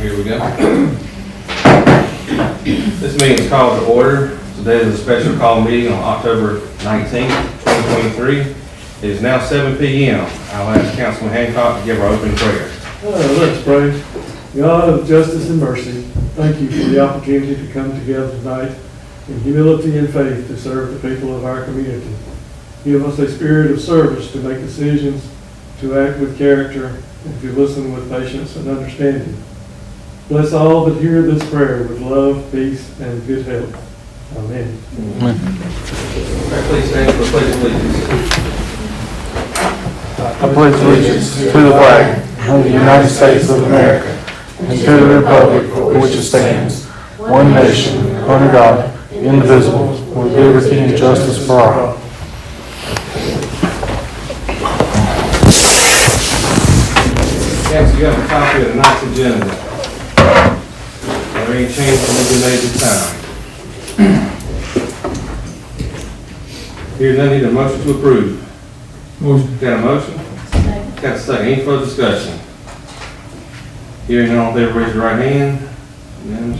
Here we go. This meeting is called to order. Today is a special call meeting on October 19th, 2023. It is now 7 p.m. I'll ask Councilman Hancock to give our opening prayer. Let's pray. God of justice and mercy, thank you for the opportunity to come together tonight in humility and faith to serve the people of our community. Give us a spirit of service to make decisions, to act with character, and to listen with patience and understanding. Bless all that hear this prayer with love, peace, and good health. Amen. Amen. Please stand for the pledge of allegiance. I pledge allegiance to the flag of the United States of America and to the republic for which it stands, one nation, under God, indivisible, with liberty and justice for all. Council, you have a copy of tonight's agenda. Are there any changes that need to be made this time? Hearing none, need a motion to approve. Motion. Got a motion? Got a second. Any further discussion? Hearing none, all in favor, raise your right hand.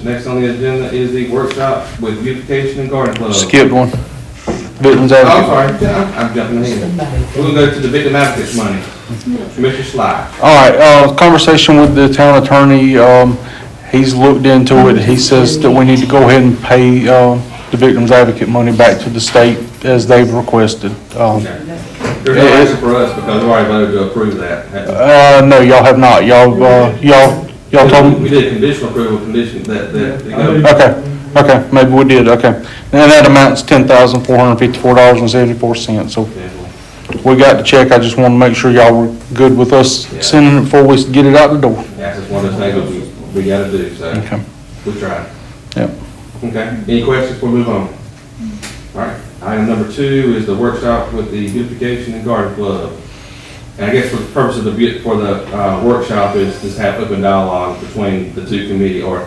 Next on the agenda is the workshop with beautification and garden club. Skipped one. Victims Oh, Advocate. I'm sorry. I'm jumping ahead. We're going to go to the victim advocates money. Commissioner Sly. All right, conversation with the town attorney, he's looked into it. He says that we need to go ahead and pay, the Victims Advocate money back to the state as they've requested. There's no answer for us because we already voted to approve that. No, y'all have not. Y'all told me. We did conditional approval, condition that they go. Okay, maybe we did, okay. And that amounts $10,454.74, so we got the check. I just want to make sure y'all were good with us sending it before we get it out the door. That's just one of those things we gotta do, so Okay. we tried. Yep. Okay, any questions before we move on? All right, item number 2 is the workshop with the beautification and garden club. And I guess for the purpose of the workshop is to have open dialogue between the two committee, or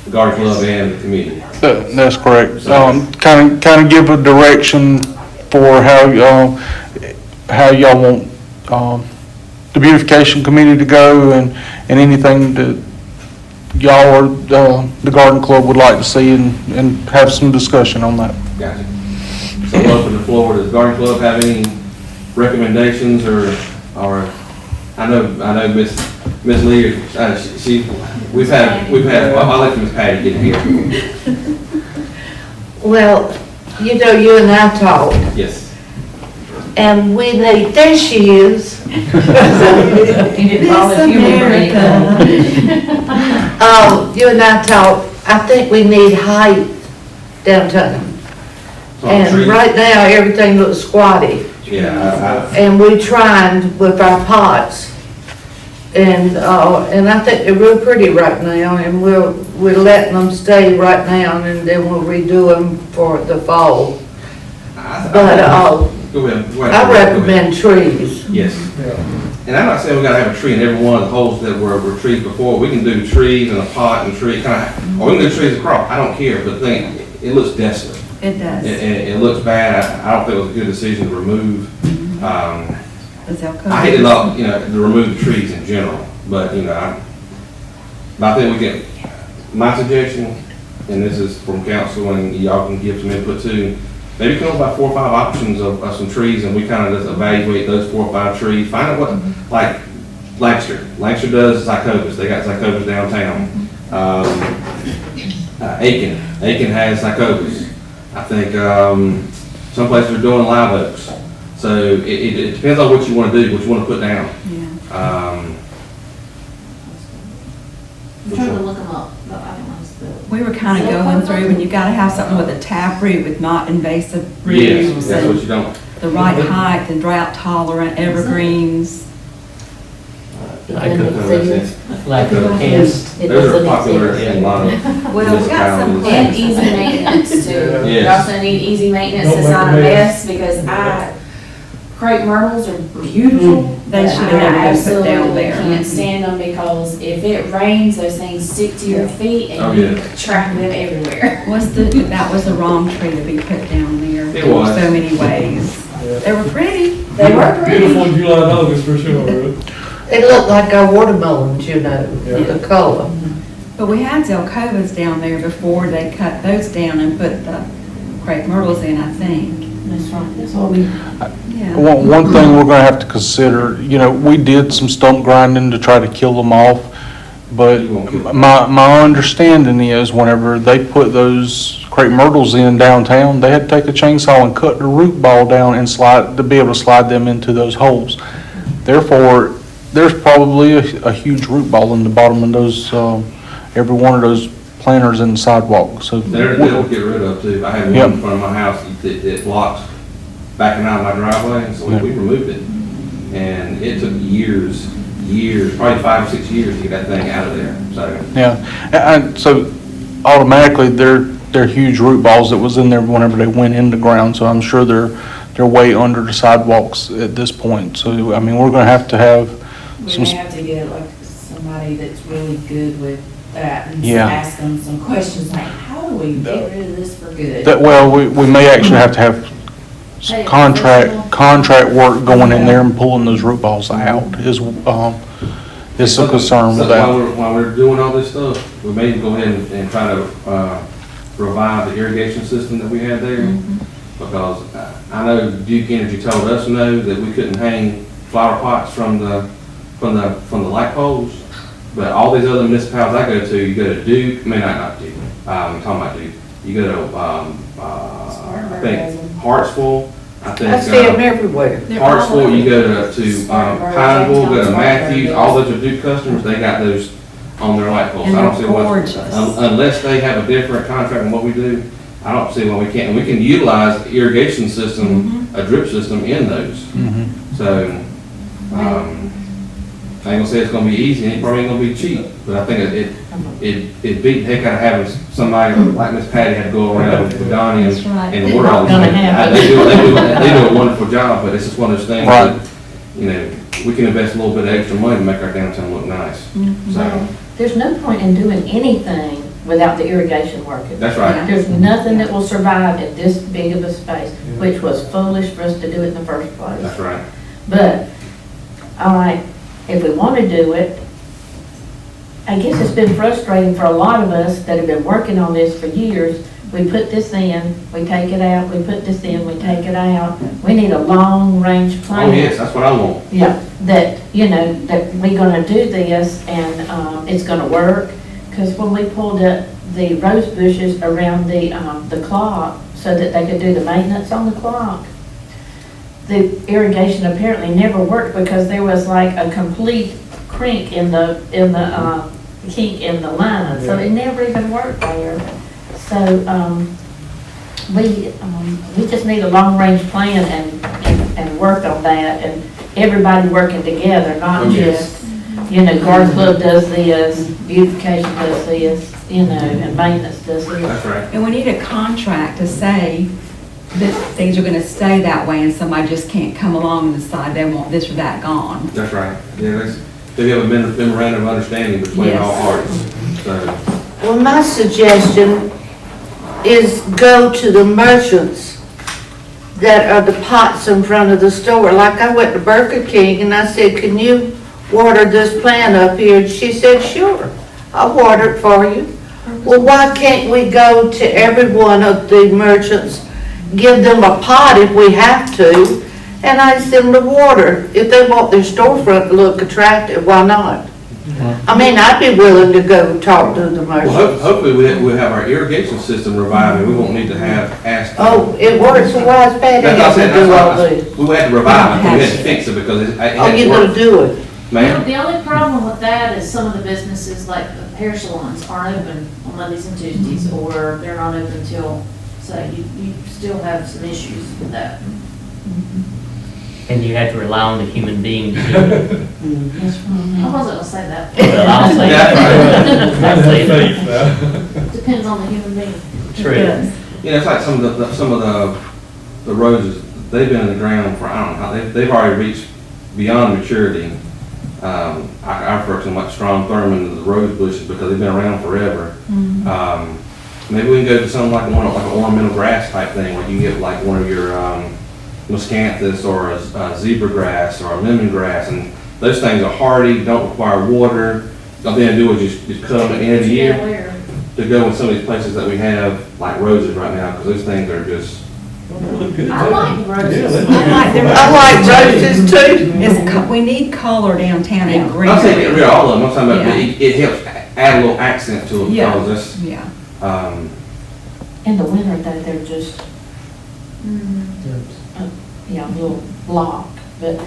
the garden club and the committee. That's correct. Kind of give a direction for how y'all want, the beautification committee to go and anything that y'all or, the garden club would like to see and have some discussion on that. Gotcha. So we'll open the floor. Does the garden club have any recommendations or I know Miss Lee, we've had, well, I'll let Miss Patty get here. Well, you know, you and I talked, Yes. and we need, there she is. You didn't volunteer me for anything. You and I talked, I think we need height downtown. And right now, everything looks squatty. Yeah, And we tried with our pots. And I think they're real pretty right now, and we're letting them stay right now, and then we'll redo them for the fall. But, go ahead. I recommend trees. Yes. And I'm not saying we gotta have a tree in every one of the holes that were trees before. We can do trees in a pot and tree, or we can do trees across. I don't care, but the thing, it looks desolate. It does. It looks bad. I don't think it was a good decision to remove. That's how come. I hate it all, to remove the trees in general, but, but I think we can, my suggestion, and this is from council, and y'all can give some input too, maybe come up with about 4 or 5 options of some trees, and we kind of just evaluate those 4 or 5 trees, find out what, like Lancaster does Zycobus, they got Zycobus downtown. Aiken has Zycobus. I think some places are doing live oaks. So it depends on what you want to do, what you want to put down. Yeah. I'm trying to look them up, but I don't know. We were kind of going through, and you gotta have something with a tap root with not invasive Yes, roots. that's what And you don't. the right height and drought tolerant evergreens. Like a Those are popular in a lot of Well, we got some municipalities. And easy maintenance too. We Yes. also need easy maintenance, Don't it's make not a a mess. mess, because crepe myrtles are beautiful. They but should have I never been put absolutely down there. can't stand them, because if it rains, those things stick to your feet Oh, and you yeah. track them everywhere. That was the wrong tree to be put down there. It in was. So many ways. They were pretty. They were pretty. Beautiful in July and August for sure. It looked like our watermelons, you know, the color. But we had Zelkovas down there before they cut those down and put the crepe myrtles in, I think. That's right, that's what we, Yeah. One thing we're gonna have to consider, you know, we did some stump grinding to try to kill them off, but my understanding is whenever they put those crepe myrtles in downtown, they had to take a chainsaw and cut the root ball down and slide, to be able to slide them into those holes. Therefore, there's probably a huge root ball in the bottom of those, every one of those planters in the sidewalk, so. They're difficult to get rid of too. I had one Yep. in front of my house that blocks backing out of my driveway, so we removed it. And it took years, probably 5 or 6 years to get that thing out of there, so. Yeah, and so automatically, they're huge root balls that was in there whenever they went in the ground, so I'm sure they're way under the sidewalks at this point. So, I mean, we're gonna have to have we some, may have to get like somebody that's really good with that and Yeah. ask them some questions like, how do we get rid of this for good? that, well, we may actually have to have some Hey, contract work going in there and pulling those root balls out is some concern with So that. while we're doing all this stuff, we may go ahead and try to revive the irrigation system that we had there. Because I know Duke Energy told us no, that we couldn't hang flower pots from the light poles. But all these other municipalities I go to, you go to Duke, I mean, not Duke, I'm talking about Duke. You go to, I think Hartsville, I think. I see them everywhere. Hartsville, you go to Spartanburg, Pineville, go to Spartanburg, Matthews, yes. all those are Duke customers, they got those on their light poles. And I don't they're see what, gorgeous. unless they have a different contract than what we do, I don't see why we can't. And we can utilize the irrigation system, a drip system in those. Mhm. So, I ain't gonna say it's gonna be easy, and it probably ain't gonna be cheap, but I think it beat the heck out of having somebody like Miss Patty had to go around with Donnie That's right. and we're all. Gonna happen. They do a wonderful job, but it's just one of those things Right. that, you know, we can invest a little bit of extra money to make our downtown look nice. So, There's no point in doing anything without the irrigation working. that's right. There's nothing that will survive in this big of a space, which was foolish for us to do it in the first place. That's right. But, all right, if we want to do it, I guess it's been frustrating for a lot of us that have been working on this for years. We put this in, we take it out, we put this in, we take it out. We need a long-range plan. Oh, yes, that's what I want. Yeah, that, you know, that we're gonna do this and, it's gonna work. Cause when we pulled the rose bushes around the clock so that they could do the maintenance on the clock, the irrigation apparently never worked because there was like a complete kink in the kink in the line. So it never even worked there. So, we just need a long-range plan and work on that and everybody working together, not Oh, yes. just, you know, garden club does this, beautification does this, you know, and maintenance does this. That's right. And we need a contract to say that things are gonna stay that way and somebody just can't come along and decide they want this or that gone. That's right. Yeah, they have a memorandum of understanding between all Yes. parties. So, Well, my suggestion is go to the merchants that are the pots in front of the store. Like I went to Burger King and I said, can you water this plant up here? And she said, sure, I'll water it for you. Well, why can't we go to every one of the merchants, give them a pot if we have to, and ask them to water? If they want their storefront to look attractive, why not? I mean, I'd be willing to go talk to the well, merchants. hopefully we'll have our irrigation system revived and we won't need to have asked. Oh, it works, so why is Patty That's what I have said, to do all that's this? why we had to revive it, we had to fix it because it Oh, had you're to gonna work. do it? Ma'am? The only problem with that is some of the businesses, like the hair salons, aren't open on Mondays and Tuesdays, or they're not open till, so you still have some issues with that. And you have to rely on the human being to do it. I wasn't gonna say that. Well, I'll say that. I'll say that. Depends on the human being. True. You know, it's like some of the roses, they've been in the ground for, I don't know, how they've already reached beyond maturity. I refer to them like strong Thurman, the rose bushes, because they've been around forever. Maybe we can go to something like an ornamental grass type thing, where you can get like one of your miscanthus or a zebra grass or a lemongrass, and Those things are hardy, don't require water. All they do is just cut them at the end of the Yeah, year where, to go in some of these places that we have, like roses right now, because those things are just, Look good. I like Yeah, roses. they look I like them. good. I like roses too. We need color downtown and green. I'm saying get rid of all of them, I'm talking about, Yeah. it helps add a little accent to it, Yeah. because that's, Yeah. In the winter, though, they're just, Mhm. you know, a little block, but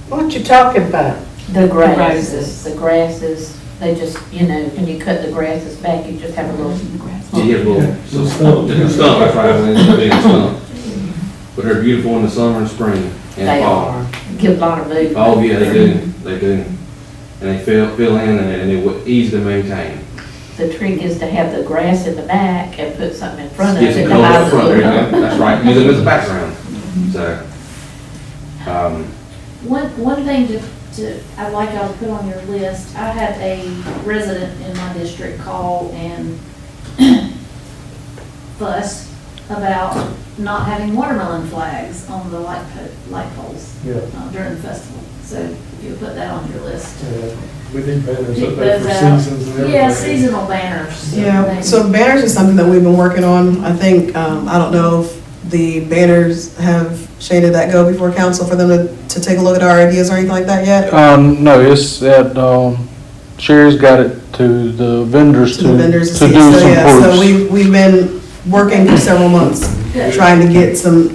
What you talking about? the roses. the grasses, they just, you know, when you cut the grasses back, you just have a little, you get a little, Some stump. different stump, that's right, it's a big stump. But they're beautiful in the summer and spring and they fall. are, give a lot of movement. Oh, yeah, they do. And they fill in and they're easy to maintain. The trick is to have the grass in the back and put something in front of Get it. some to color hide up the front, there you little- go, that's right, use them as a background, so. One thing I'd like y'all to put on your list, I had a resident in my district call and fuss about not having watermelon flags on the light poles Yeah, during the festival. So if you'll put that on your list. yeah. We need banners Pick up there those for out. seasons and everything. Yeah, seasonal banners. Yeah, so banners is something that we've been working on. I think, I don't know if the banners have, Shane, did that go before council for them to take a look at our ideas or anything like that yet? No, it's at, Sherry's got it to the vendors To the vendors to to see, do so some yeah, so proofs. we've been working for several months, Good. trying to get some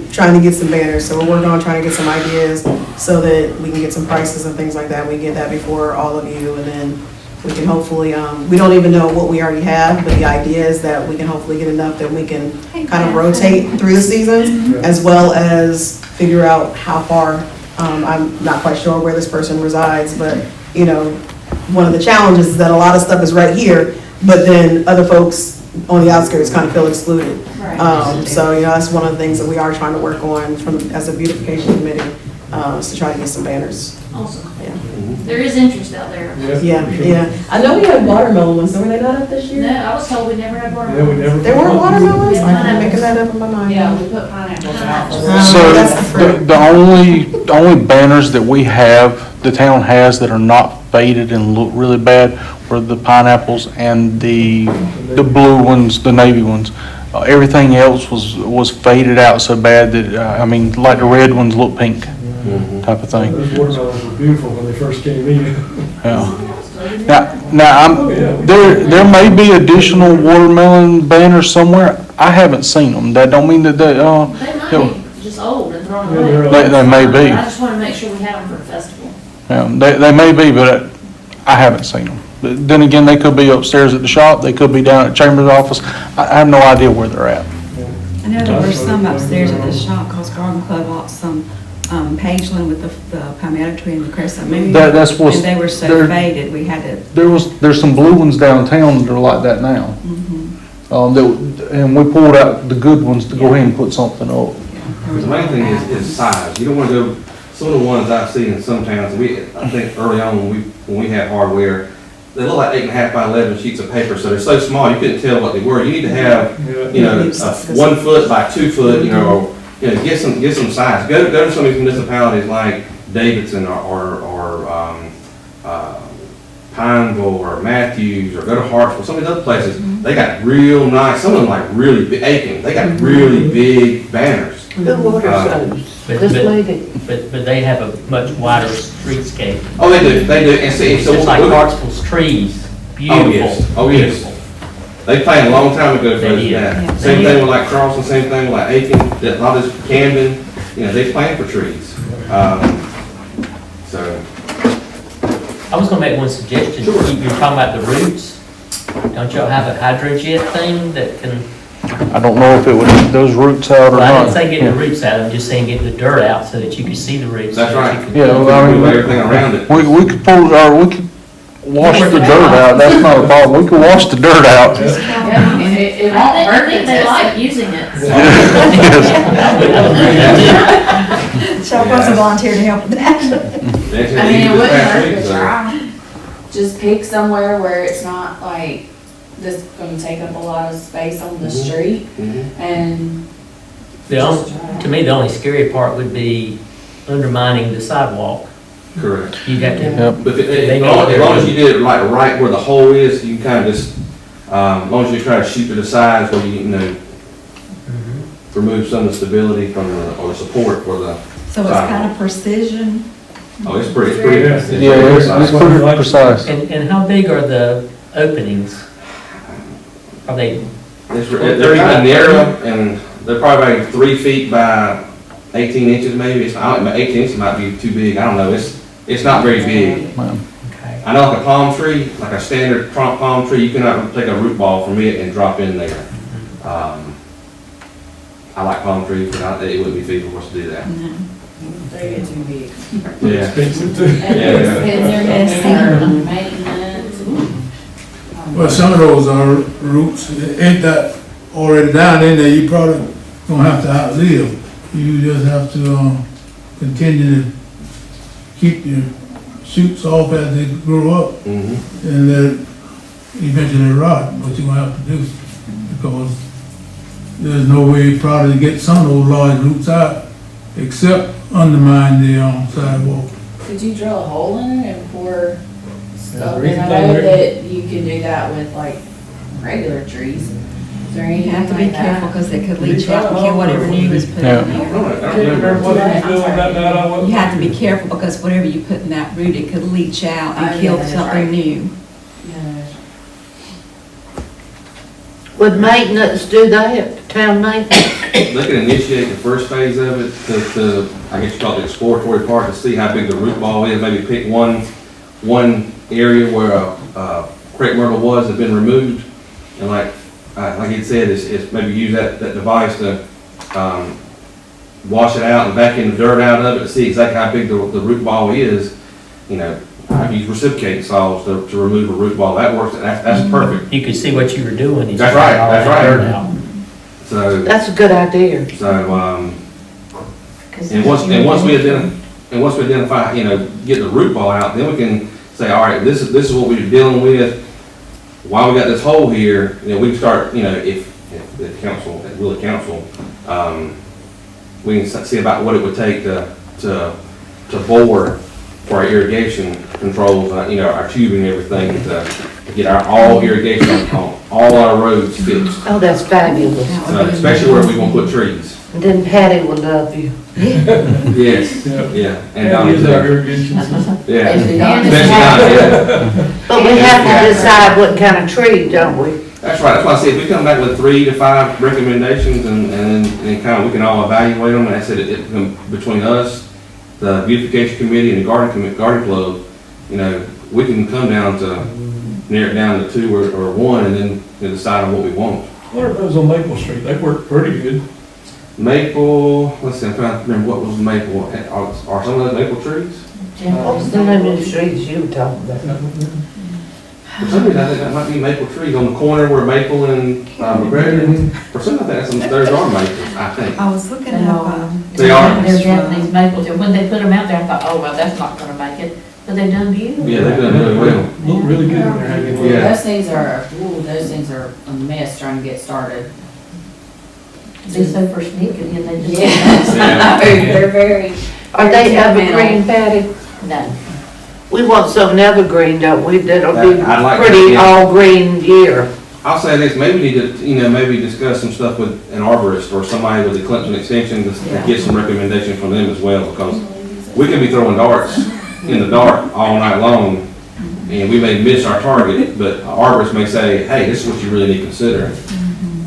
banners. So we're working on trying to get some ideas so that we can get some prices and things like that. We get that before all of you, and then we can hopefully, we don't even know what we already have, but the idea is that we can hopefully get enough that we can kind of rotate through the seasons, as well as figure out how far, I'm not quite sure where this person resides, but, you know, one of the challenges is that a lot of stuff is right here, but then other folks on the outskirts kind of feel excluded. Right. So, you know, that's one of the things that we are trying to work on as a beautification committee, is to try to get some banners. Awesome. Yeah. There is interest out there. Yeah, yeah. I know we had watermelon ones, so were they not up this No, year? I was told we never had Yeah, we watermelon. never. There weren't watermelons? Yeah, I'm making that up in my mind. Yeah, we put pineapples out. So That's the fruit. the only banners that we have, the town has that are not faded and look really bad were the pineapples and the blue ones, the navy ones. Everything else was faded out so bad that, I mean, like the red ones look pink type of thing. Those watermelons were beautiful when they first came in. Yeah. Now, there may be additional watermelon banners somewhere. I haven't seen them. That don't mean that they, They might be just old and thrown Yeah, away. they're they may be. I just want to make sure we have them for the festival. They may be, but I haven't seen them. But then again, they could be upstairs at the shop, they could be down at Chamber's office. I have no idea where they're at. I know there were some upstairs at the shop, cause Garden Club bought some, Pageland with the palmetto tree and the crescent moon. That's what's- And they were so they're- faded, we had to, There's some blue ones downtown that are like that now. And we pulled out the good ones to go ahead and put something up. The main thing is size. You don't want to go, some of the ones I've seen in some towns, I think early on when we had hardware, they look like 8.5 by 11 sheets of paper, so they're so small, you couldn't tell what they were. You need to have, you know, a 1 foot by 2 foot, you know, get some size. Go to some of these municipalities like Davidson or Pineville or Matthews, or go to Hartsville, some of these other places, they got real nice, some of them like really big, Aiken, they got really big banners. The water shows. But- This but- lady. But they have a much wider streetscape. Oh, they do, and see, so. Just like Hartsville's trees, beautiful. Oh, yes. beautiful. They planned a long time ago for They did. that. Yeah. Same thing with like Charleston, same thing with like Aiken, a lot of this Camden, you know, they planned for trees. So, I was gonna make one suggestion. Sure. You're talking about the roots. Don't y'all have a hydrojet thing that can, I don't know if it would eat those roots out or well, I not. didn't say get the roots out, I'm just saying get the dirt out so that you can see the roots. That's so that right. you can- Yeah, well, I mean, move everything around it. We could pull, or we could wash the dirt out, that's not a problem. We could wash the dirt out. Yeah, it I think they like using it. so. Shop wants to volunteer to help with that. I mean, it wouldn't hurt to try. Just pick somewhere where it's not like, this gonna take up a lot of space on the street, Mhm. and To me, the only scary part would be undermining the sidewalk. Correct. You got to, Yep. But They as know what they're long as doing. you did it like right where the hole is, you can kind of just, as long as you try to shoot to the sides where you know, remove some of the stability from the, or the support for the, So it's kind of precision. oh, it's pretty, it's pretty. Yeah, it's pretty precise. and how big are the openings? Are they, They're kind of narrow, and they're probably about 3 feet by 18 inches maybe. It's not, 18 inches might be too big, I don't know. It's not very big. okay. I know like a palm tree, like a standard palm tree, you cannot take a root ball from it and drop in there. I like palm trees, but it wouldn't be feasible for us to do that. They get too big. Yeah. Expensive too. And they're maintenance. Well, some of those are roots, ain't that already down in there, you probably don't have to outlive. You just have to, continue to keep your shoots off as they grow up, Mhm. and then eventually rot, what you gonna have to do, because there's no way probably to get some of those large roots out, except undermine the, sidewalk. Could you drill a hole in it and pour stuff in? reason I they know would- that you can do that with like regular trees. Is there You anything have to be like that? careful because it could leach out and kill whatever new is put in Yeah. I there. don't know, I don't Can't remember remember. what he was doing that night I wasn't. You have to be careful because whatever you put in that root, it could leach out Oh, yeah, and kill that's something right. new. Yeah. Would maintenance do that, town maintenance? They can initiate the first phase of it to, I guess you call it the exploratory part, to see how big the root ball is, maybe pick one area where a crepe myrtle was, had been removed, and like he said, is maybe use that device to, wash it out and vacuum the dirt out of it, to see exactly how big the root ball is. You know, I've used reciprocating saws to remove a root ball, that works, that's perfect. You could see what you were doing. You That's just got right, all that's that right. dirt out. So, That's a good idea. And once we identify, you know, get the root ball out, then we can say, all right, this is what we're dealing with. While we got this hole here, you know, we can start, you know, if the council, will the council, we can see about what it would take to bore for our irrigation controls, you know, our tubing and everything, to get our all irrigation on all our roads fixed. Oh, that's fabulous. So, especially where we want to put trees. And then Patty will love you. Yes, Yeah. yeah. And And Donnie use our too. irrigation system. Yeah. And Especially Donnie, yeah. But we have to decide what kind of tree, don't we? That's right, that's why I said, if we come back with 3 to 5 recommendations and then kind of, we can all evaluate them, and I said, it between us, the beautification committee and the garden club, you know, we can come down to, narrow it down to 2 or 1, and then decide on what we want. What are those on Maple Street? They work pretty good. Maple, let's see, I'm trying to remember what was maple, are some of those maple trees? What was the name of the streets you were talking about? For some reason, I think that might be maple trees on the corner where Maple and McGregor, for some, I think those are maples, I think. I was looking And, up, They are? They're Japanese maples, and when they put them out there, I thought, oh, well, that's not gonna make it, but they've done beautiful. Yeah, they've done really well. Look really good when they're hanging. Yeah. Those things are a mess trying to get started. They're so persnickety, and they just. Yeah. They're very. Are they very evergreen, Patty? No. We want some evergreen, don't we? That'll be I'd like that, pretty yeah. all green year. I'll say this, maybe we need to, you know, maybe discuss some stuff with an arborist or somebody with the Clinton Extension to get some recommendations from them as well, because we can be throwing darts in the dark all night long, and we may miss our target, but an arborist may say, hey, this is what you really need to consider.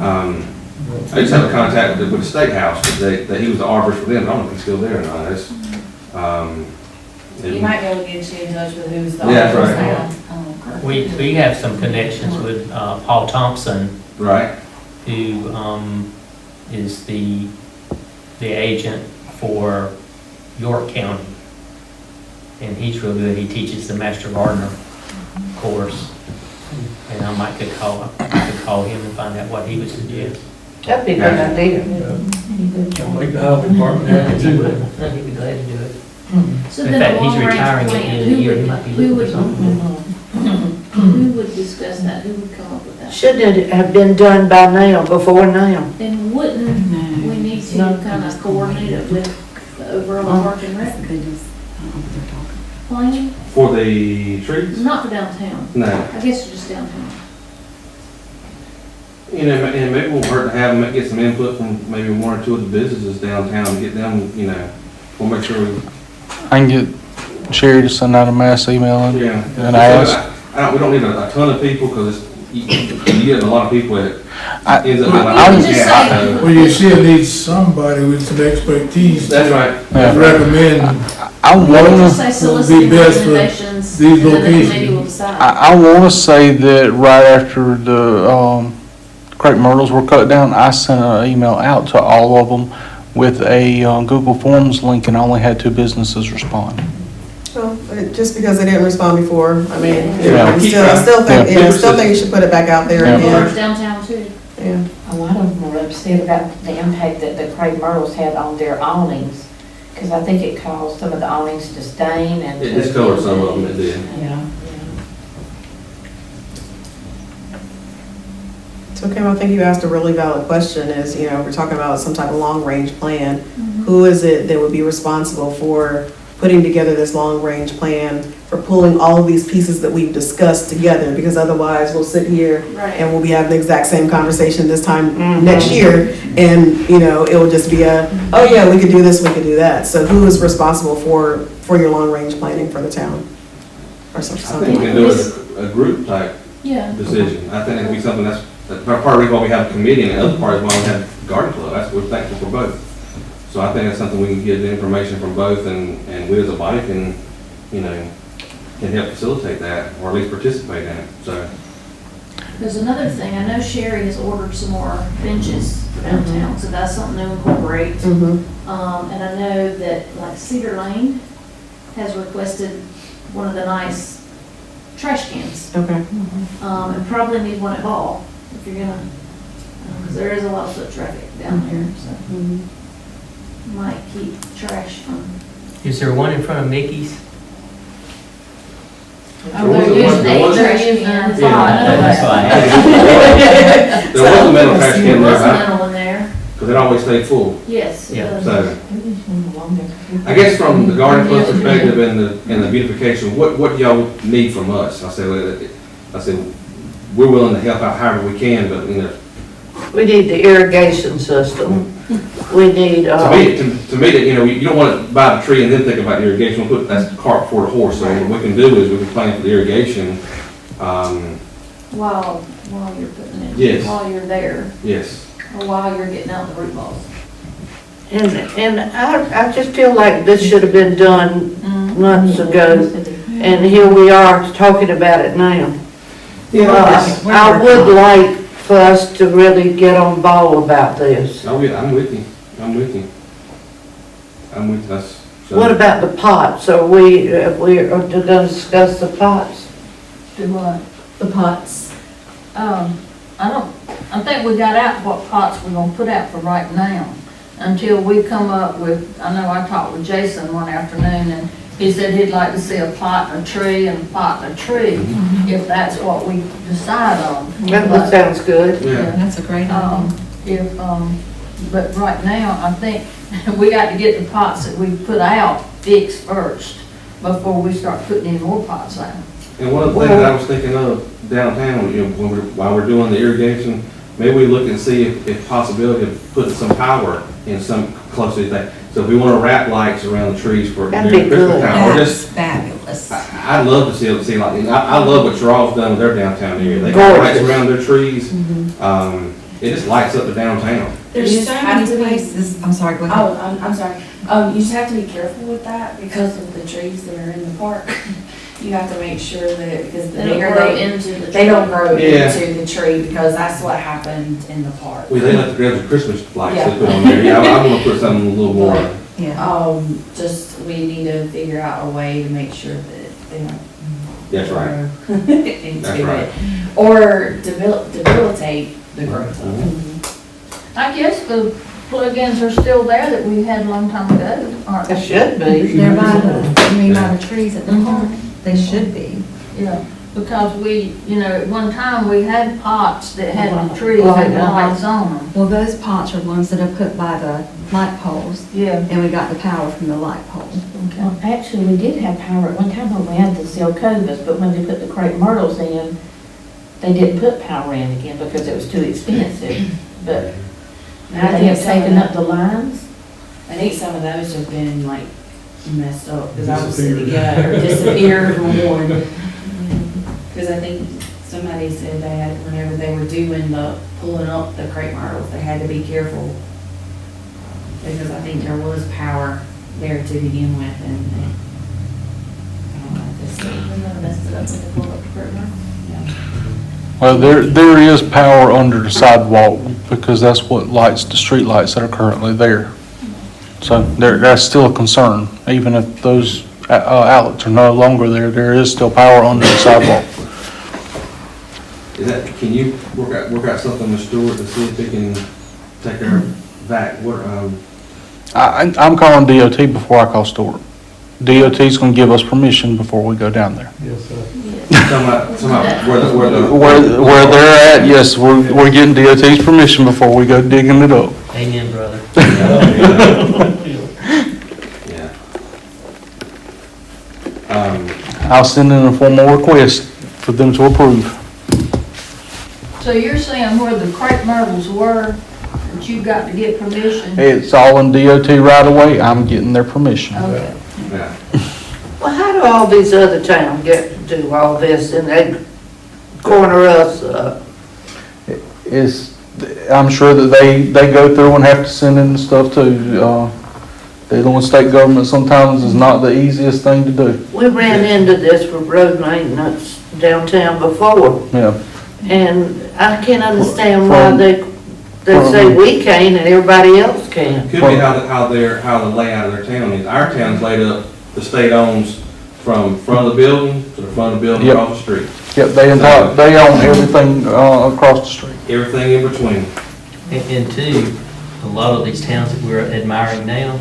I just have a contact with the state house, that he was the arborist for them, I don't know if he's still there or not. You might be able to get you in touch with who's the. Yeah, that's office right. now. We have some connections with Paul Thompson, Right, who is the agent for York County. And he's real good. He teaches the Master Gardener course. And I could call him and find out what he would suggest. That'd be a good idea. I'll make the health department happy too. He'd be glad to do it. So In then fact, the he's long range retiring at the plan, end of the year. He might be who looking for would, something. who would discuss that? Who would come up with that? Shouldn't it have been done by now, before now? Then wouldn't we need to kind of coordinate it with the overall park and rec plan? For the trees? Not for downtown. No. I guess just downtown. You know, and maybe it won't hurt to have them, get some input from maybe one or two of the businesses downtown, get them, you know, we'll make sure we, I can get Sherry to send out a mass email and yeah. ask. We don't need a ton of people, because you get a lot of people that I- ends up being like, I'm- just yeah, saying. I know. Well, you still need somebody with some expertise That's right. Yeah. to recommend. I We'll wanna, just say soliciting best for recommendations, these and then the locations. committee will decide. I wanna say that right after the, crepe myrtles were cut down, I sent an email out to all of them with a Google Forms link, and I only had 2 businesses respond. Well, just because they didn't respond before, I mean, Yeah. I still think, Yeah. still think you should put it back out there Yeah. again. Or downtown too. Yeah. A lot of them were upset about the impact that the crepe myrtles had on their awnings, because I think it caused some of the awnings to stain and. It discolored some of them, it did. Yeah. So Kim, I think you asked a really valid question is, you know, we're talking about some type of long-range plan. Who is it that would be responsible for putting together this long-range plan, for pulling all of these pieces that we've discussed together? Because otherwise, we'll sit here Right. and we'll be having the exact same conversation this time next year. And, you know, it will just be oh yeah, we could do this, we could do that. So who is responsible for your long-range planning for the town? Or I think we something? can do it as a group type Yeah. decision. I think it'd be something that's part of the reason why we have a committee, and the other part is why we have garden club. That's, we're thankful for both. So I think that's something we can get the information from both, and we as a body can, you know, can help facilitate that, or at least participate in it, so. There's another thing, I know Sherry has ordered some more benches for downtown, so that's something to incorporate. Mm-hmm. And I know that like Cedar Lane has requested one of the nice trash cans. Okay. And probably need one at Ball, if you're gonna, because there is a lot of foot traffic down there, so. Might keep trash from. Is there one in front of Mickey's? Oh, There was they're a- using there was- eight trash cans. Yeah. That's why I asked. There was a metal trash can There there, was a right? metal in there, Because it always stayed full. yes. it Yeah. does. So, I guess from the garden club perspective and the beautification, what do y'all need from us? I said, we're willing to help out however we can, but, you know, We need the irrigation system. We need, to me, that, you know, you don't want to buy the tree and then think about irrigation. We'll put, that's the cart before the horse. So what we can do is we can plan for the irrigation. While you're putting it, Yes. while you're there, Yes. or while you're getting out the root balls. and I just feel like this should have been done months ago, and here we are talking about it now. I would like for us to really get on ball about this. I'm with you. I'm with you. That's. So- What about the pots? Are we gonna discuss the pots? Do what? The pots. I think we got out what pots we're gonna put out for right now, until we come up with, I know I talked with Jason one afternoon, and he said he'd like to see a pot and a tree and a pot and a tree, if that's what we decide on. That sounds good. Yeah. That's a great idea. But right now, I think we got to get the pots that we put out fixed first, before we start putting any more pots out. And one of the things that I was thinking of downtown, you know, while we're doing the irrigation, maybe we look and see if possibility of putting some power in some close to that. So if we want to wrap lights around the trees for That'd during be Christmas good. time, or That's just, fabulous. I'd love to see like, I love what Charles done with their downtown area. They got lights Gorgeous. around their trees. It just lights up the downtown. There's You just so have many to places, I'm sorry, go ahead. Oh, I'm sorry. You just have to be careful with that because of the trees that are in the park. You have to make sure that, because the They don't bigger grow they, into the. they don't grow Yeah. into the tree, because that's what happened in the park. Well, they let the grabs of Christmas lights they Yeah. put on there. Yeah, I want to put something a little more. Yeah. Just, we need to figure out a way to make sure that they don't. That's right. grow into That's right. it. Or debilitate the growth. I guess the plugins are still there that we had a long time ago, aren't It they? should be. They're by the trees at the park. They should be. Yeah, because we, at one time, we had pots that had the trees that had lights on them. Well, those pots are ones that are put by the light poles, Yeah. and we got the power from the light pole. Well, actually, we did have power at one time when we had the Silcovas, but when they put the crepe myrtles in, they didn't put power in again because it was too expensive. But now they have taken up the lines. I think some of those have been like messed up, because I was, Disappeared. yeah, or disappeared or worn. Because I think somebody said they had, whenever they were doing pulling up the crepe myrtles, they had to be careful. Because I think there was power there to begin with, and I don't know, this, We never messed it up with the pull-up equipment. yeah. Well, there is power under the sidewalk because that's what lights the street lights that are currently there. So that's still a concern, even if those outlets are no longer there, there is still power under the sidewalk. Is that, can you work out something with Stewart to see if they can take our vac, I'm calling DOT before I call Stewart. DOT's gonna give us permission before we go down there. Yes, sir. Where they're at, yes, we're getting DOT's permission before we go digging it up. Amen, brother. Yeah. I'll send in a formal request for them to approve. So you're saying where the crepe myrtles were, that you got to get permission? It's all in DOT right away, I'm getting their permission. Okay. Yeah. Well, how do all these other towns get to do all this and they corner us up? I'm sure that they go through and have to send in the stuff too. Dealing with state government sometimes is not the easiest thing to do. We ran into this for road maintenance downtown before, Yeah, and I can't understand why they say we can and everybody else can. Could be how the layout of their town is. Our town's laid up, the state owns from front of the building to the front of the building Yep. across the street. yep, they own everything, across the street. Everything in between. And two, a lot of these towns that we're admiring now,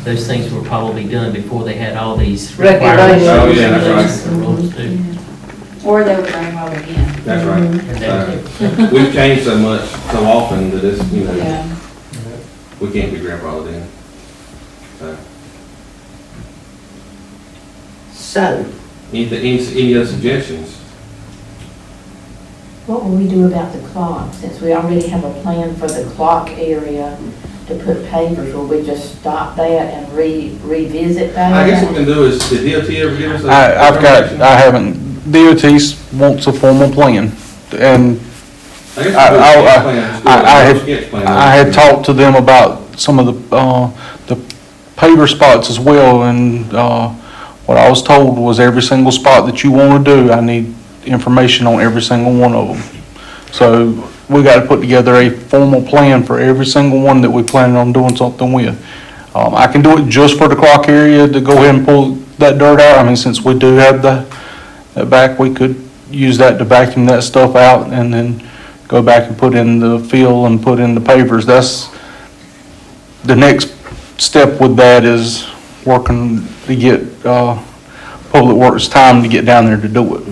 those things were probably done before they had all these requirements. Regulations. Oh, yeah, that's right. and rules too. Or they were grandfathered in. That's And right. that We've changed so much, so often that it's, Yeah. we can't be grandfathered in. So, So, any other suggestions? What will we do about the clock? Since we already have a plan for the clock area to put pavers, will we just stop that and revisit that? I guess what we can do is, did DOT ever give us a? I haven't, DOT wants a formal plan, and I guess I we'll do a sketch plan. I had talked to them about some of the paver spots as well, and, what I was told was every single spot that you wanna do, I need information on every single one of them. So, we gotta put together a formal plan for every single one that we plan on doing something with. I can do it just for the clock area to go ahead and pull that dirt out, I mean, since we do have that back, we could use that to vacuum that stuff out and then go back and put in the fill and put in the pavers. That's, the next step with that is working to get, Public Works time to get down there to do it.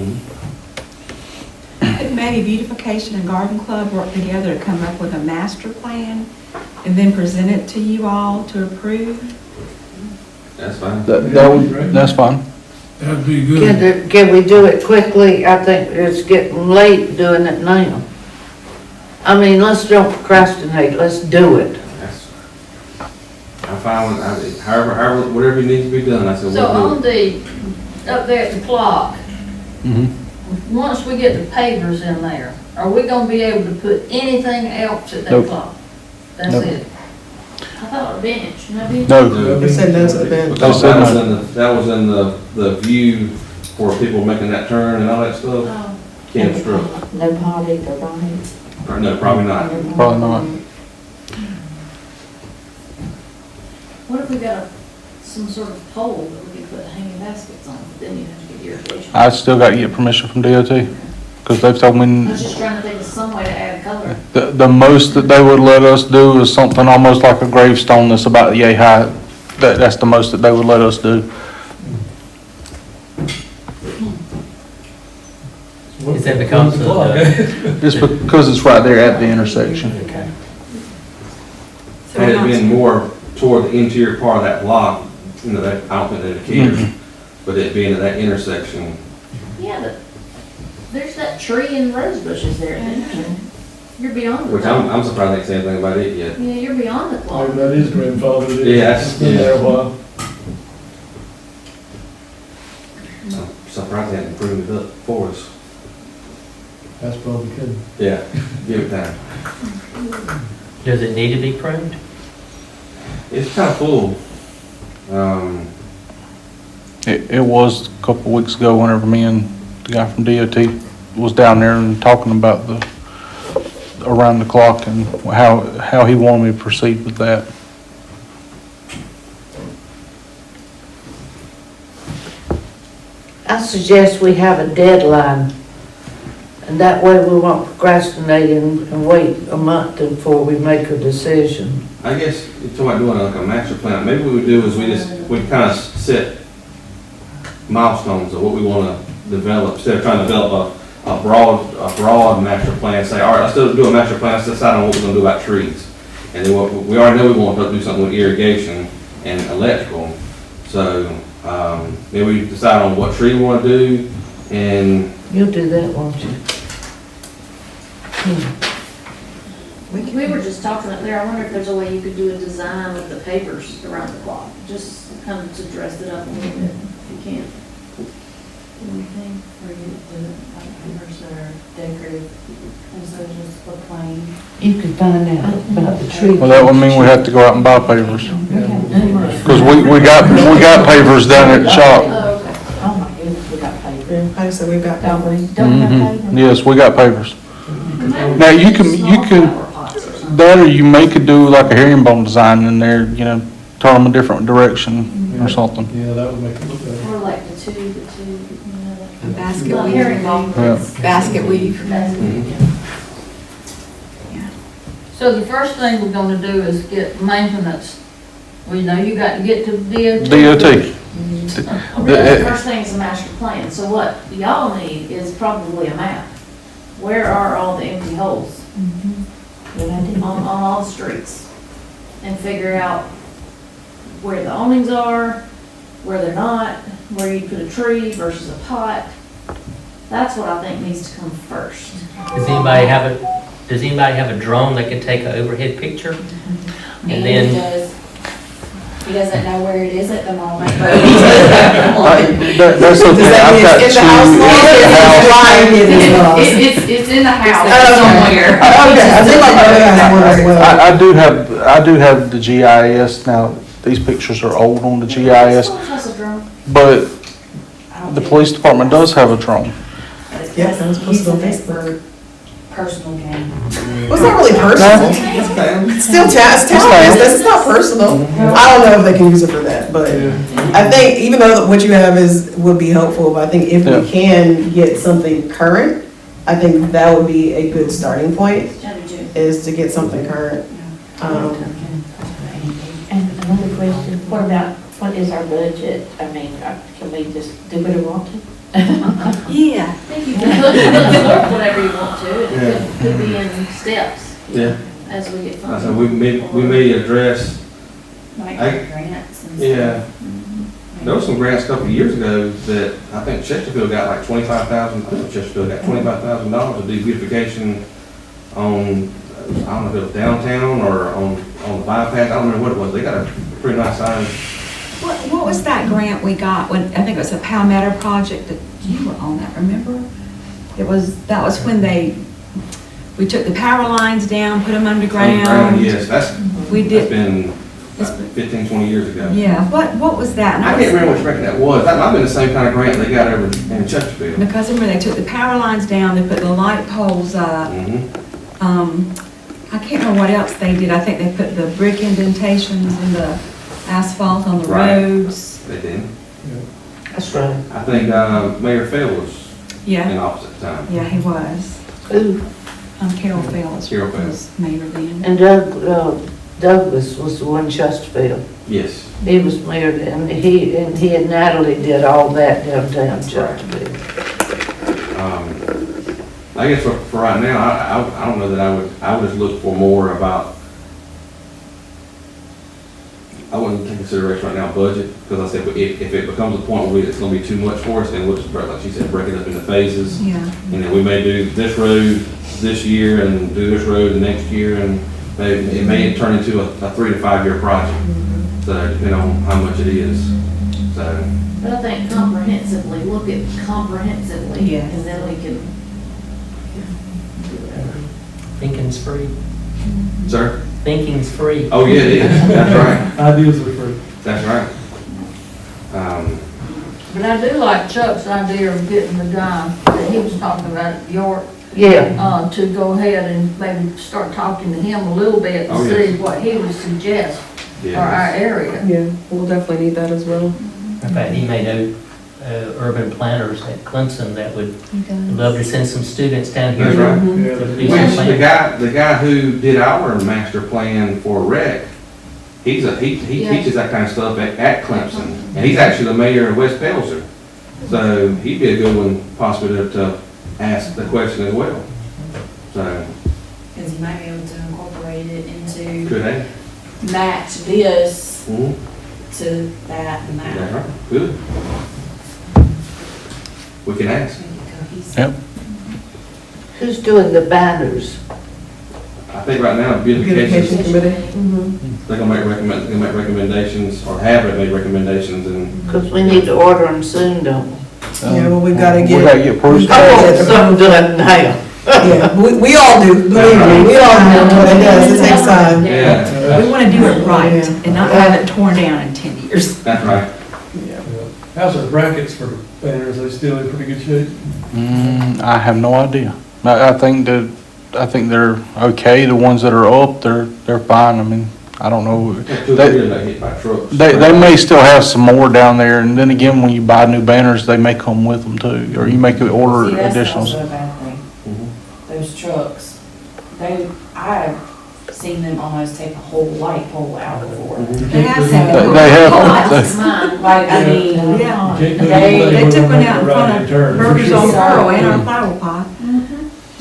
Could maybe Beautification and Garden Club work together to come up with a master plan and then present it to you all to approve? That's fine. That's fine. That'd be good. can we do it quickly? I think it's getting late doing it now. I mean, let's don't procrastinate, let's do it. I'm fine with, however, whatever needs to be done, I said, So we'll do it. on up there at the clock, Mhm. once we get the pavers in there, are we gonna be able to put anything else at that Nope. clock? That's Nope. it? I thought a bench, maybe. No, They said no to the bench. Because that was in the view for people making that turn and all that stuff. Oh, Can't obstruct. No potty or body? No, probably not. probably not. What if we got some sort of pole that we could put hanging baskets on, then you have to get irrigation? I still got to get permission from DOT, because they've told I me was just trying to think of some way to add color. the most that they would let us do is something almost like a gravestone that's about yay high. That's the most that they would let us do. Is that because of the? Just because it's right there at the intersection. Okay. So Had it been more toward the interior part of that block, you know, that, I don't think they'd have cared. But it being at that intersection, Yeah, but there's that tree and rose bushes there, then. You're beyond the which clock. I'm surprised they ain't said anything about it yet. Yeah, you're beyond the clock. Maybe that is grandfathered in. Yeah, that's- It's been there a while. I'm surprised they hadn't pruned it up for us. That's probably good. Yeah, give it time. Does it need to be pruned? It's kind of full. It was a couple of weeks ago whenever me and the guy from DOT was down there and talking about the, around the clock and how he wanted me to proceed with that. I suggest we have a deadline, and that way we won't procrastinate and wait a month before we make a decision. I guess you're talking about doing like a master plan. Maybe what we do is we kind of set milestones of what we want to develop, instead of trying to develop a broad master plan. Say, all right, let's do a master plan, let's decide on what we're going to do about trees. And then we already know we want to do something with irrigation and electrical. So maybe we decide on what tree we want to do, and You'll do that, won't you? We were just talking up there, I wonder if there's a way you could do a design with the papers around the clock, just kind of to dress it up a little bit, if you can. Anything for you to do, like papers that are decorative, instead of just a plain. You can find out about the tree. Well, that would mean we have to go out and buy pavers. Because we got pavers down at the shop. Oh, okay. Oh my goodness, we got paper. Yeah, like I said, we've got. Don't we? Don't we have paper? Yes, we got pavers. Now, you can, that or you could do like a herringbone design in there, you know, turn them a different direction or something. Yeah, that would make it look better. Or like the two, you know, A like. basket The weave. herringbone. Yeah. Basket weave. So the first thing we're gonna do is get maintenance. We know you got to get to DOT. DOT. Really, the first thing is a master plan, so what y'all need is probably a map. Where are all the empty holes on all the streets? And figure out where the awnings are, where they're not, where you put a tree versus a pot. That's what I think needs to come first. Does anybody have a drone that can take an overhead picture? And And then, he doesn't know where it is at the moment. That's okay. Does that mean I've it's got in the house? two- It's in the house Okay, somewhere. I think my brother has one as well. I do have the GIS now. These pictures are old on the GIS, Someone has a drone. but the police department does have a drone. Yeah, that was posted on Facebook. Personal gain. Well, it's not really personal. It's still it's town business, it's not personal. I don't know if they can use it for that, but I think even though what you have would be helpful, but I think if Yeah. we can get something current, I think that would be a good starting point, is to get something current. And another question, what is our budget? I mean, can we just do what we want to? Yeah. I think you can look whatever you want to, it could be in steps yeah, as we get I said, funded. we may address, Like grants and stuff. yeah. There was some grants a couple of years ago that I think Chesterfield got like $25,000, I think Chesterfield got $25,000 to do beautification on, I don't know if it was downtown or on the bypass, I don't remember what it was, they got a pretty nice size. What was that grant we got when, I think it was a Palmetto project that you were on that, remember? That was when we took the power lines down, put them underground. Yes, that's We been did, about 15, 20 years ago. yeah, what was that? And I can't remember which grant that was, that might have been the same kind of grant they got over in Chesterfield. Because remember, they took the power lines down, they put the light poles up. I can't remember what else they did. I think they put the brick indentations and the asphalt on the Right. roads. They did. That's right. I think Mayor Fell was Yeah, in office at the time. yeah, he was. Ooh, Carol Fells Carol Fells. was mayor then. and Douglas was the one Chesterfield. Yes. He was mayor then, he and Natalie did all that downtown Chesterfield. I guess for right now, I don't know that I would just look for more about I wouldn't take consideration right now budget, because I said, if it becomes a point where it's gonna be too much for us, then we'll just, like she said, break it up into phases. Yeah. And then we may do this road this year and do this road the next year, and it may turn into a 3 to 5 year project. So depending on how much it is, so. But I think comprehensively, look at comprehensively, Yes. and then we can do whatever. Thinking's free. Sir? Thinking's free. Oh, yeah, it is, that's right, Ideas are free. that's right. But I do like Chuck's idea of getting the guy that he was talking about at York, Yeah, to go ahead and maybe start talking to him a little bit Oh, and yes. see what he would suggest for our Yeah, area. Yeah, we'll definitely need that as well. In fact, he may know urban planners at Clemson that would love to send some students down here. that's right. to Yeah, do Which, some the planning. guy who did our master plan for rec, he Yeah. teaches that kind of stuff at Clemson, and he's actually the mayor of West Pelzer. So he'd be a good one possibly to ask the question as well. So, Because you might be able to incorporate it into, could they? match this Mhm. to that and That's that. right, good. We can ask. Make it cohesive. Yep. who's doing the banners? I think right now, Beautification beautification, committee. they're gonna make recommendations, or have made recommendations, and Because we need to order them soon, don't we? Yeah, well, we've gotta We get. gotta get proof. I want something done now. Yeah, we all do, believe me, we all do, but it does, it takes time. yeah, We want to do it right Yeah. and not have it torn down in 10 years. that's right. How's our brackets for banners? Are they still in pretty good shape? I have no idea. I think they're okay. The ones that are up, they're fine. I mean, I don't know. Two or They- three of them got hit by trucks. They may still have some more down there, and then again, when you buy new banners, they may come with them too, or you make order See, that's additionals. also a bad thing. Mhm. Those trucks, I've seen them almost take a whole light pole out before. They have said They have- That's mine. Like, I mean, Yeah. You can't do They anything took when one they out in make a front right-hand of turn. Burgers on sure. Pearl and our flower pot.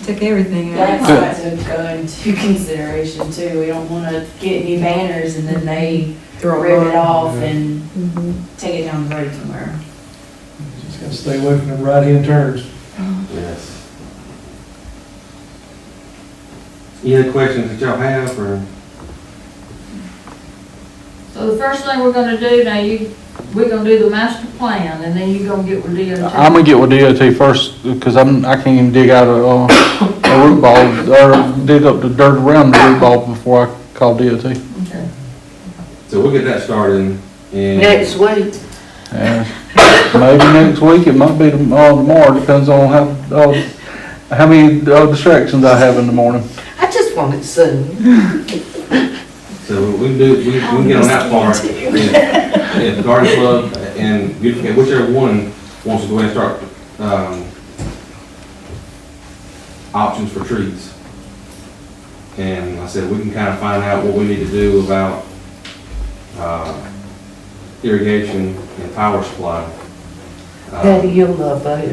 Took everything that's out. got to go into consideration too. We don't wanna get new banners and then they Throw rip it on. off and take it down the road somewhere. Just gotta stay away from them right-hand turns. Yes. Any other questions that y'all have, or? So the first thing we're gonna do now, we're gonna do the master plan, and then you're gonna get with DOT. I'm gonna get with DOT first, because I can't even dig out a root ball, or dig up the dirt around the root ball before I call DOT. Okay. So we'll get that started, and. Next week. And maybe next week, it might be tomorrow, depends on how many distractions I have in the morning. I just want it soon. So we can get on that part. If the garden club and beautification, whichever one wants to go ahead and start, options for trees. And like I said, we can kind of find out what we need to do about, irrigation and power supply. Patty, you'll love that.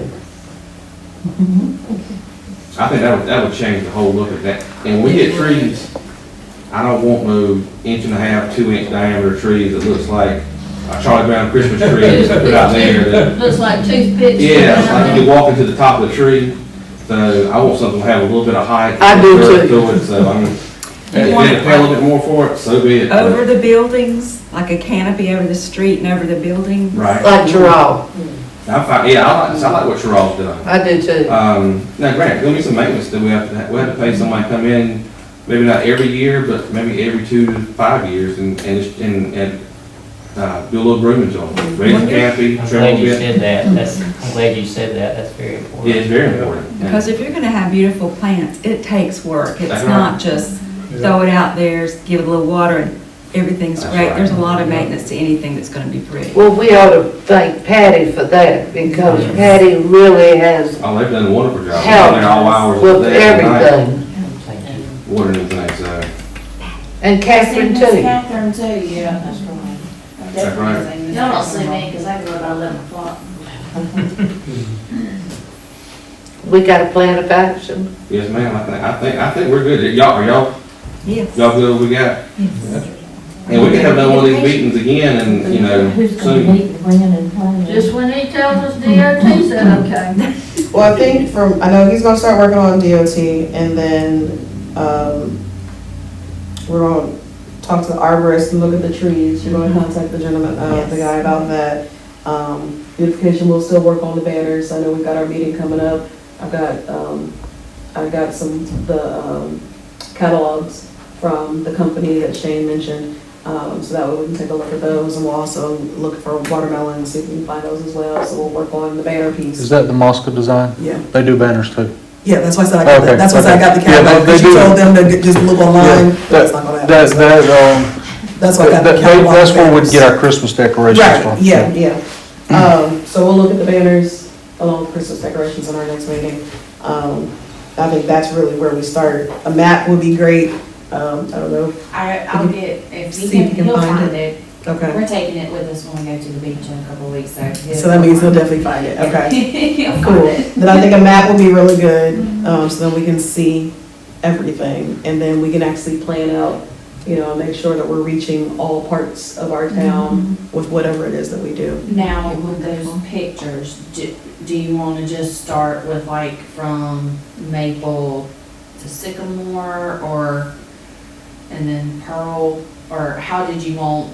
I think that would change the whole look of that. And when we get trees, I don't want no 1.5 to 2 inch diameter trees that looks like a Charlie Brown Christmas tree that's put out there that, Looks like toothpicks. yeah, it's like you walk into the top of the tree. So I want something to have a little bit of height. I do too. To it, so I mean, if You they want pay a little bit more for it, so be it. Over the buildings, like a canopy over the street and over the building. Right. Like Gerald. I'm fine, yeah, I like what Cheryl's doing. I do too. Now, Grant, there'll be some maintenance that we have to pay somebody to come in, maybe not every year, but maybe every 2 to 5 years and do a little grooming to them. Raise the canopy, I'm trim glad a you bit. said that. I'm glad you said that. That's very important. Yeah, it's very important. Because if you're gonna have beautiful plants, it takes work. It's That's not right. just throw it out there, give it a little water and everything's That's great. right. There's a lot of maintenance to anything that's gonna be pretty. Well, we ought to thank Patty for that, because Patty really has Oh, they've done a wonderful job. They're there all hours helped of the with day and night, everything. Thank you. watering and things, so. And Catherine Miss too. Catherine too, yeah, that's right. I've That's definitely right. seen Miss Y'all don't Catherine. see me, because I go about 11 o'clock. We got a plan of action. Yes, ma'am, I think we're good. Y'all, are y'all Yes. good what we got? Yes. And we can have another one of these meetings again and, you know, Who's gonna soon. meet when and plan? Just when he tells us DOT said okay. Well, I think I know he's gonna start working on DOT, and then, we're gonna talk to the arborist and look at the trees. You're gonna contact the gentleman, the guy about that. Beautification will still work on the banners. I know we've got our meeting coming up. I've got some, catalogs from the company that Shane mentioned. So that way we can take a look at those, and we'll also look for watermelons, see if we can find those as well. So we'll work on the banner Is piece. that the Mosca design? Yeah. They do banners too. Yeah, that's why I said I got Okay, that. That's why I said I got the okay. Yeah, catalog, they because you do. told them to just look online. Yeah, That's not gonna happen. That, So that, That's why I got the that- catalog. that's where we banners. get our Christmas decorations Right, from. yeah. So we'll look at the banners along with Christmas decorations in our next meeting. I think that's really where we start. A map would be great. I don't know. I'll get, if See he if can, you can he'll find find it. Okay. We're taking it with us when we go to the beach in a couple of weeks, so. So that means he'll definitely find it. Okay. He'll find Cool. it. Then I think a map would be really good, so then we can see everything. And then we can actually plan out, make sure that we're reaching all parts of our town with whatever it is that we do. Now, with those pictures, do you want to just start with like from Maple to Sycamore, or, and then Pearl, or how did you want?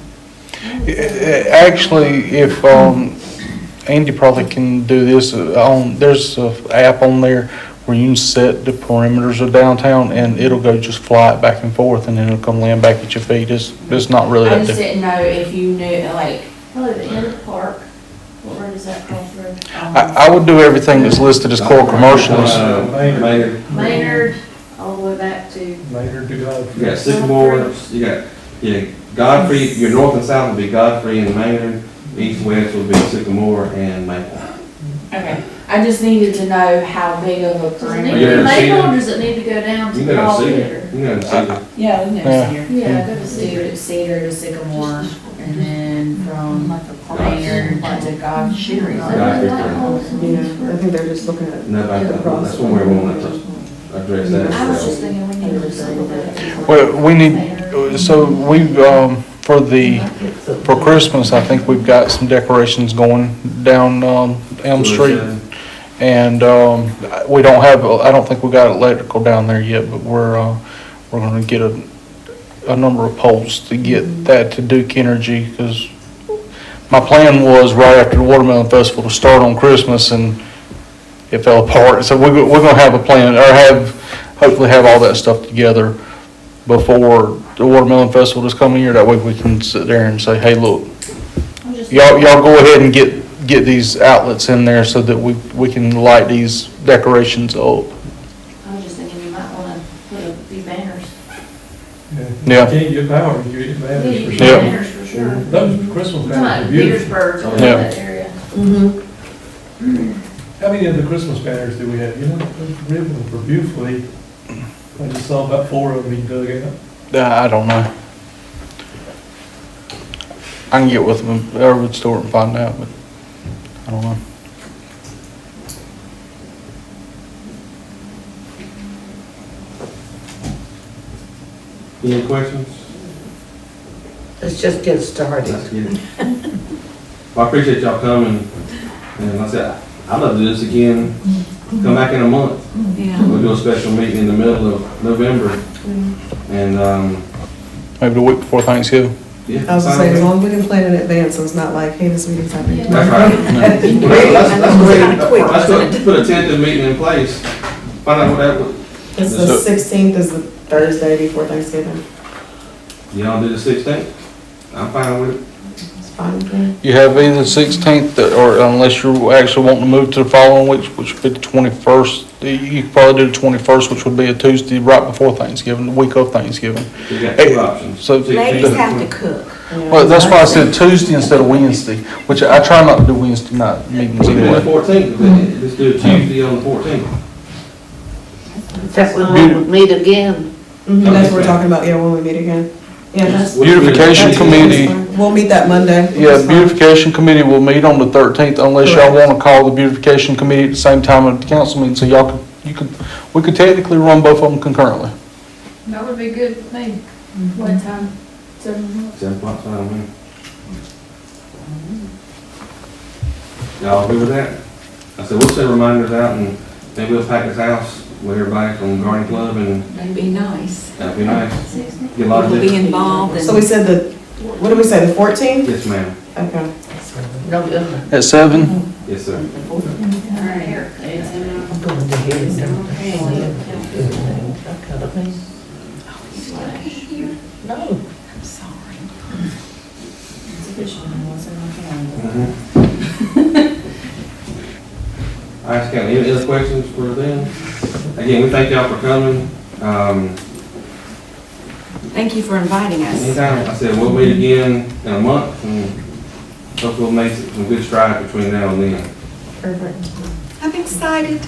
Actually, if, Andy probably can do this, there's an app on there where you can set the perimeters of downtown and it'll go just fly it back and forth and then it'll come land back at your feet. It's not really I that just difficult. didn't know if you knew, like, Probably the end of the park. What road does that cross through? I would do everything that's listed as core commercials. Maynard. Maynard, all the way back to, Maynard to God. You got Sycamore, you got, Godfrey, your north and south would be Godfrey and Maynard, east and west would be Sycamore and Maple. okay. I just needed to know how big of a does it need perimeter. to Yeah, be Maple Cedar. or does it need to go down to You the can go Hall to Cedar, Theater? you can go to Cedar. Yeah, we can Yeah. go Cedar. Yeah, go to Cedar. Do Cedar to Sycamore, and then from Maynard to Godfrey. I think they're just looking at. No, that's when we're going to address that. I was just as well. thinking we need to just a little bit. Well, we need, so we've, for Christmas, I think we've got some decorations going down, Elm Street. And, we don't have, I don't think we got electrical down there yet, but we're gonna get a number of poles to get that to Duke Energy, because my plan was right after the Watermelon Festival to start on Christmas, and it fell apart. So we're gonna have a plan, or hopefully have all that stuff together before the Watermelon Festival this coming year. That way we can sit there and say, hey, look, I'm just- y'all go ahead and get these outlets in there so that we can light these decorations up. I was just thinking you might wanna put a few banners. Yeah. You can't get power, you get banners Yeah, for you sure. Yeah. banners for sure. Those Christmas Come banners on, are beautiful. Petersburg, all Yeah. that area. How many of the Christmas banners do we have? Those ribbons were beautifully, I just saw about 4 of them being dug out. I don't know. I can get with them, or would store it and find out, but I don't know. Any questions? Let's just get started. Let's get it. Well, I appreciate y'all coming, and like I said, I'd love to do this again, come back in a month. Yeah. We'll do a special meeting in the middle of November, and, Maybe the week before Thanksgiving. yeah. I was gonna say, as long as we can plan in advance, so it's not like, hey, this meeting's happening. Yeah. That's right. That'd be Well, great. Let's put a tentative meeting in place, find out what that, It's the 16th is the Thursday before Thanksgiving. y'all do the 16th? I'm fine with it. It's fine with me. You have either the 16th, or unless you're actually wanting to move to the following week, which would be the 21st. You could probably do the 21st, which would be a Tuesday right before Thanksgiving, the week of Thanksgiving. You got two options. So- 16th. Ladies have to cook. Well, that's why I said Tuesday instead of Wednesday, which I try not to do Wednesday night meetings We can do the anyway. 14th, let's do a Tuesday on the 14th. That when we would meet again. That's what we're talking about, yeah, when we meet again. Yeah, that's. Beautification that's committee. fine. We'll meet that Monday. Yeah, That's fine. beautification committee will meet on the 13th unless y'all Correct. want to call the beautification committee at the same time of the council meeting, so we could technically run both of them concurrently. That would be good with me. What time? 7 o'clock, fine, man. Y'all agree with that? I said, we'll set reminders out and maybe we'll pack this house with everybody from Garden Club and That'd be nice. that'd be nice. Get a lot of We'll be different. involved So we and said what did we say, the 14th? Yes, ma'am. Okay. November. At 7? Yes, sir. No. I'm sorry. It's official, it wasn't on the calendar. All right, Scott, any other questions for them? Again, we thank y'all for coming. Thank you for inviting us. Anytime, I said, we'll meet again in a month and hopefully we'll make some good strides between now and then. I'm excited.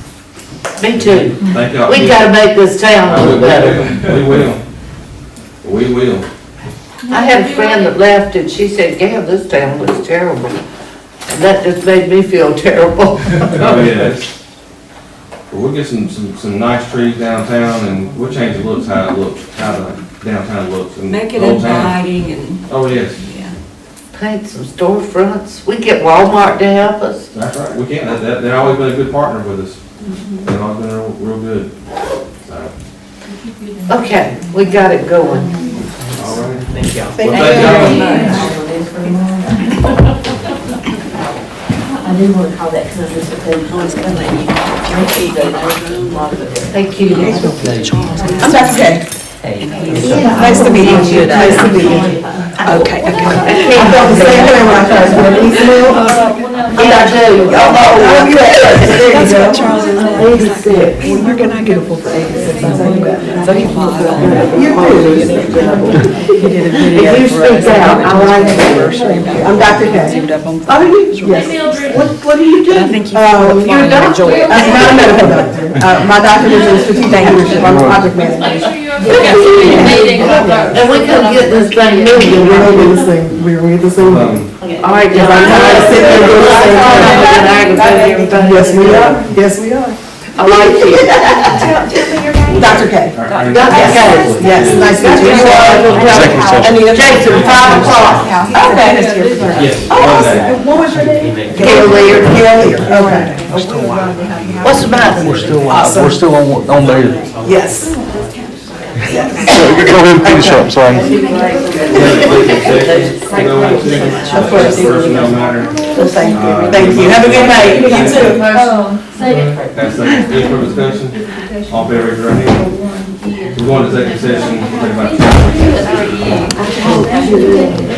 Me too. Thank y'all. We gotta make this town look better. We will. We will. I had a friend that left and she said, yeah, this town looks terrible. And that just made me feel terrible. Oh, yes. But we'll get some nice trees downtown and we'll change the looks, how the downtown looks. and Make it Old Town. inviting and, Oh, yes. yeah. Paint some storefronts. We get Walmart to help us. That's right. We can't, they've always been a good partner with us. They've always been real good. So, Okay, we got it going. all right. Thank y'all. Well, thank y'all. I do want to call that kind of Thank you. I'm Dr. K. Hey. Nice to meet you. Nice to meet you. Okay. I felt the same way when I first met you. I'm Dr. K. Oh, you there you go. 86. You're gonna get a full for 86, I'll tell you that. So you did. You did a video If you for us. speak out, I like it. I'm Dr. K. Oh, you? Yes. What do you do? I think you You're a doctor? I'm not a medical doctor. My doctor is in strategic leadership. I'm a project manager. And we can get this thing moving. We're gonna get this thing, we're gonna get this thing. All right, because I'm tired of sitting there doing the same thing. Yes, we are. Yes, we are. I like it. Dr. K. Dr. K. Yes, nice to meet you. Executive session. Jason, 5 o'clock. Okay. Yes. Oh, what was your name? Gail Lear. Okay. What's the matter? We're still on there. Yes. Go ahead and finish up, sorry. Of course. Personnel matter. Thank you. Have a good night. You too. That's any further discussion? All in favor, raise your right hand. We're going to executive session. We'll take about 10 minutes.